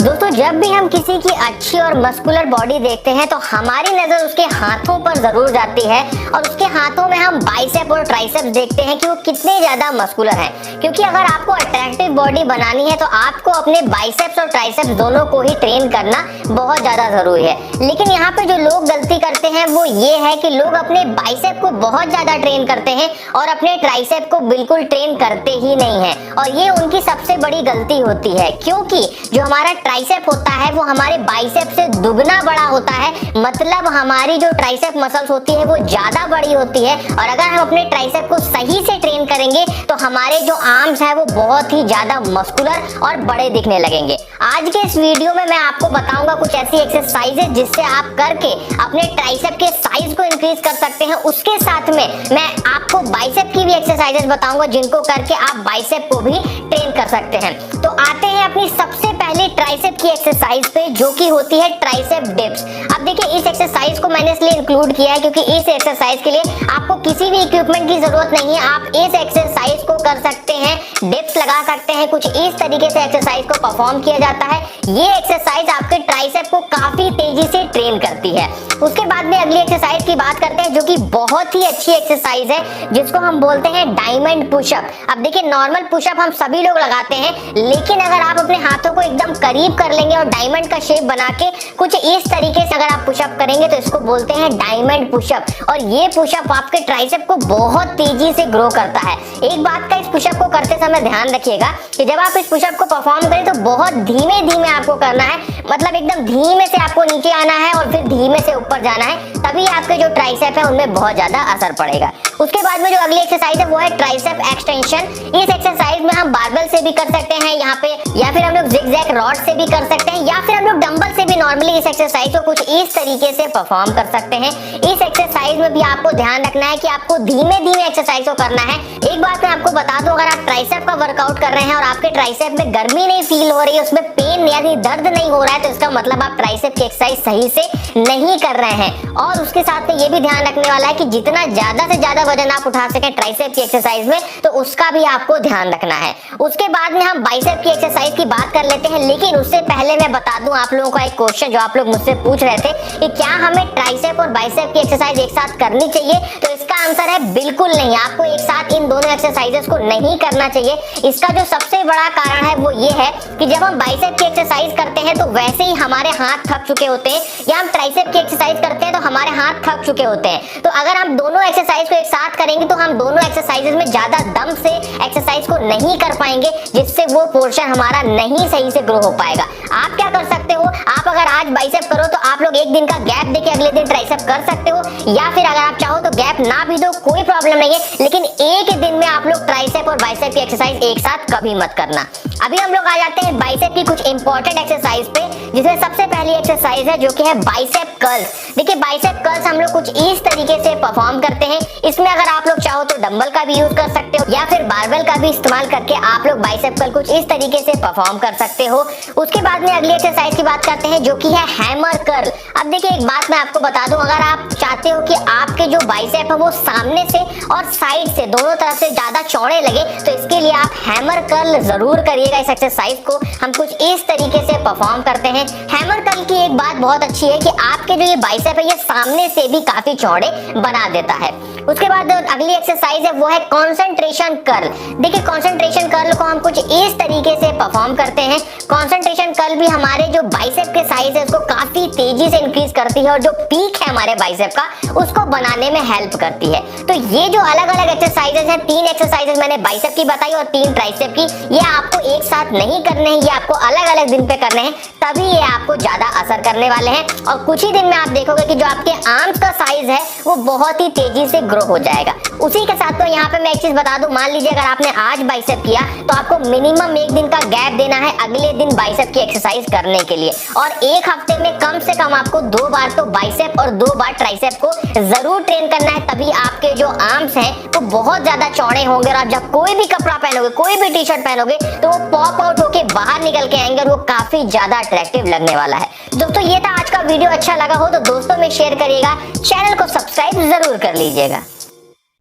दोस्तों जब भी हम किसी की अच्छी और मस्कुलर बॉडी देखते हैं तो हमारी नजर उसके हाथों पर जरूर जाती है और उसके हाथों में हम बाइसेप और ट्राइसेप देखते हैं कि वो कितने ज्यादा मस्कुलर हैं। क्योंकि अगर आपको अट्रैक्टिव बॉडी बनानी है तो आपको अपने बाइसेप्स और ट्राइसेप्स दोनों को ही ट्रेन करना बहुत ज्यादा जरूरी है। लेकिन यहाँ पे जो लोग गलती करते हैं वो ये है कि लोग अपने बाइसेप को बहुत ज्यादा ट्रेन करते हैं और अपने ट्राइसेप को बिल्कुल ट्रेन करते ही नहीं है, और ये उनकी सबसे बड़ी गलती होती है। क्योंकि जो हमारा ट्राइसेप होता है वो हमारे बाइसेप से दुगना बड़ा होता है, मतलब हमारी जो ट्राइसेप मसल्स होती है वो ज्यादा बड़ी होती है। और अगर हम अपने ट्राइसेप को सही से ट्रेन करेंगे तो हमारे जो आर्म्स है वो बहुत ही ज्यादा मस्कुलर और बड़े दिखने लगेंगे। आज के इस वीडियो में मैं आपको बताऊंगा कुछ ऐसी एक्सरसाइजेज जिससे आप करके अपने ट्राइसेप के साइज को इंक्रीज कर सकते हैं। उसके साथ में मैं आपको बाइसेप की भी एक्सरसाइजेज बताऊंगा जिनको करके आप बाइसेप को भी ट्रेन कर सकते हैं। तो आते हैं अपनी सबसे पहले ट्राइसेप की एक्सरसाइज पे, जो कि होती है ट्राइसेप डिप्स। अब देखिए इस एक्सरसाइज को मैंने इसलिए इंक्लूड किया है क्योंकि इस एक्सरसाइज के लिए आपको किसी भी इक्विपमेंट की जरूरत नहीं है। आप इस एक्सरसाइज को कर सकते हैं, डिप्स लगा सकते हैं। कुछ इस तरीके से एक्सरसाइज को परफॉर्म किया जाता है। ये एक्सरसाइज आपके ट्राइसेप को काफी तेजी से ट्रेन करती है। उसके बाद में अगली एक्सरसाइज की बात करते हैं जो कि बहुत ही अच्छी एक्सरसाइज है, जिसको हम बोलते हैं डायमंड पुशअप। अब देखिए नॉर्मल पुशअप हम सभी लोग लगाते हैं, लेकिन अगर आप अपने हाथों को एकदम करीब कर लेंगे और डायमंड का शेप बना के कुछ इस तरीके से अगर आप पुशअप करेंगे तो इसको बोलते हैं डायमंड पुशअप। और ये पुशअप आपके ट्राइसेप को बहुत तेजी से ग्रो करता है। एक बात का इस पुशअप को करते समय ध्यान रखिएगा कि जब आप इस पुशअप को परफॉर्म करें तो बहुत धीमे धीमे आपको करना है, मतलब एकदम धीमे से आपको नीचे आना है और फिर धीमे से ऊपर जाना है, तभी आपके जो ट्राइसेप है उनमें बहुत ज्यादा असर पड़ेगा। उसके बाद में जो अगली एक्सरसाइज है वो है ट्राइसेप एक्सटेंशन। इस एक्सरसाइज में हम बारबेल से भी कर सकते हैं यहाँ पे, या फिर हम लोग जिगजैग रॉड से भी कर सकते हैं, या फिर हम लोग डंबल से भी नॉर्मली इस एक्सरसाइज को कुछ इस तरीके से परफॉर्म कर सकते हैं। इस एक्सरसाइज में भी आपको ध्यान रखना है कि आपको धीमे धीमे एक्सरसाइज को करना है। एक बात मैं आपको बता दूं, अगर आप ट्राइसेप का वर्कआउट कर रहे हैं और आपके ट्राइसेप में गर्मी नहीं फील हो रही है, उसमें पेन यानी दर्द नहीं हो रहा है, तो इसका मतलब आप ट्राइसेप की एक्सरसाइज सही से नहीं कर रहे हैं। और उसके साथ में ये भी ध्यान रखने वाला है कि जितना ज्यादा से ज्यादा वजन आप उठा सकें ट्राइसेप की एक्सरसाइज में, तो उसका भी आपको ध्यान रखना है। उसके बाद में हम बाइसेप की एक्सरसाइज की बात कर लेते हैं, लेकिन उससे पहले मैं बता दूं आप लोगों का एक क्वेश्चन जो आप लोग मुझसे पूछ रहे थे कि क्या हमें ट्राइसेप और बाइसेप की एक्सरसाइज एक साथ करनी चाहिए, तो इसका आंसर है बिल्कुल नहीं। आपको एक साथ इन दोनों एक्सरसाइजेस को नहीं करना चाहिए। इसका जो सबसे बड़ा कारण है वो ये है कि जब हम बाइसेप की एक्सरसाइज करते हैं तो वैसे ही हमारे हाथ थक चुके होते हैं, या हम ट्राइसेप की एक्सरसाइज करते हैं तो हमारे हाथ थक चुके होते हैं। तो अगर हम दोनों एक्सरसाइज को एक साथ करेंगे तो हम दोनों एक्सरसाइजेस में ज्यादा दम से एक्सरसाइज को नहीं कर पाएंगे, जिससे वो पोर्शन हमारा नहीं सही से ग्रो हो पाएगा। आप क्या कर सकते हो, आप अगर आज बाइसेप करो तो आप लोग एक दिन का गैप देके अगले दिन ट्राइसेप कर सकते हो, या फिर अगर आप चाहो तो गैप ना भी दो, कोई प्रॉब्लम नहीं है, लेकिन एक दिन में आप लोग ट्राइसेप और बाइसेप की एक्सरसाइज एक साथ कभी मत करना। अभी हम लोग आ जाते हैं बाइसेप की कुछ इंपॉर्टेंट एक्सरसाइज पे, जिसमें सबसे पहली एक्सरसाइज है जो कि है बाइसेप कर्ल्स। देखिए बाइसेप कर्ल्स हम लोग कुछ इस तरीके से परफॉर्म करते हैं। इसमें अगर आप लोग चाहो तो डंबल का भी यूज कर सकते हो, या फिर बारबेल का भी इस्तेमाल करके आप लोग बाइसेप कर्ल कुछ इस तरीके से परफॉर्म कर सकते हो। उसके बाद में अगली एक्सरसाइज की बात करते हैं जो कि है हैमर कर्ल। अब देखिए एक बात मैं आपको बता दूं, अगर आप चाहते हो कि आपके जो बाइसेप है वो सामने से और साइड से दोनों तरफ से ज्यादा चौड़े लगे, तो इसके लिए आप हैमर कर्ल जरूर करिएगा। इस एक्सरसाइज को हम कुछ इस तरीके से परफॉर्म करते हैं। हैमर कर्ल की एक बात बहुत अच्छी है कि आपके जो ये बाइसेप है ये सामने से भी काफी चौड़े बना देता है। उसके बाद अगली एक्सरसाइज है वो है कंसंट्रेशन कर्ल। देखिए कंसंट्रेशन कर्ल को हम कुछ इस तरीके से परफॉर्म करते हैं। कंसंट्रेशन कर्ल भी हमारे जो बाइसेप के साइज है उसको काफी तेजी से इंक्रीज करती है, और जो पीक है हमारे बाइसेप का उसको बनाने में हेल्प करती है। तो ये जो अलग अलग एक्सरसाइजेस हैं, 3 एक्सरसाइजेस मैंने बाइसेप की बताई और 3 ट्राइसेप की, ये आपको एक साथ नहीं करने हैं, ये आपको अलग अलग दिन पे करने हैं, तभी ये आपको ज्यादा असर करने वाले हैं। और कुछ ही दिन में आप देखोगे कि जो आपके आर्म्स का साइज है वो बहुत ही तेजी से ग्रो हो जाएगा। उसी के साथ तो यहाँ पे मैं एक चीज बता दूं, मान लीजिए अगर आपने आज बाइसेप किया तो आपको मिनिमम एक दिन का गैप देना है अगले दिन बाइसेप की एक्सरसाइज करने के लिए, और एक हफ्ते में कम से कम आपको 2 बार तो बाइसेप और 2 बार ट्राइसेप को जरूर ट्रेन करना है। तभी आपके जो आर्म्स हैं वो बहुत ज्यादा चौड़े होंगे, और आप जब कोई भी कपड़ा पहनोगे, कोई भी टी शर्ट पहनोगे, तो वो पॉप आउट होके बाहर निकल के आएंगे और वो काफी ज्यादा अट्रैक्टिव लगने वाला है। दोस्तों ये था आज का वीडियो, अच्छा लगा हो तो दोस्तों में शेयर करिएगा, चैनल को सब्सक्राइब जरूर कर लीजिएगा।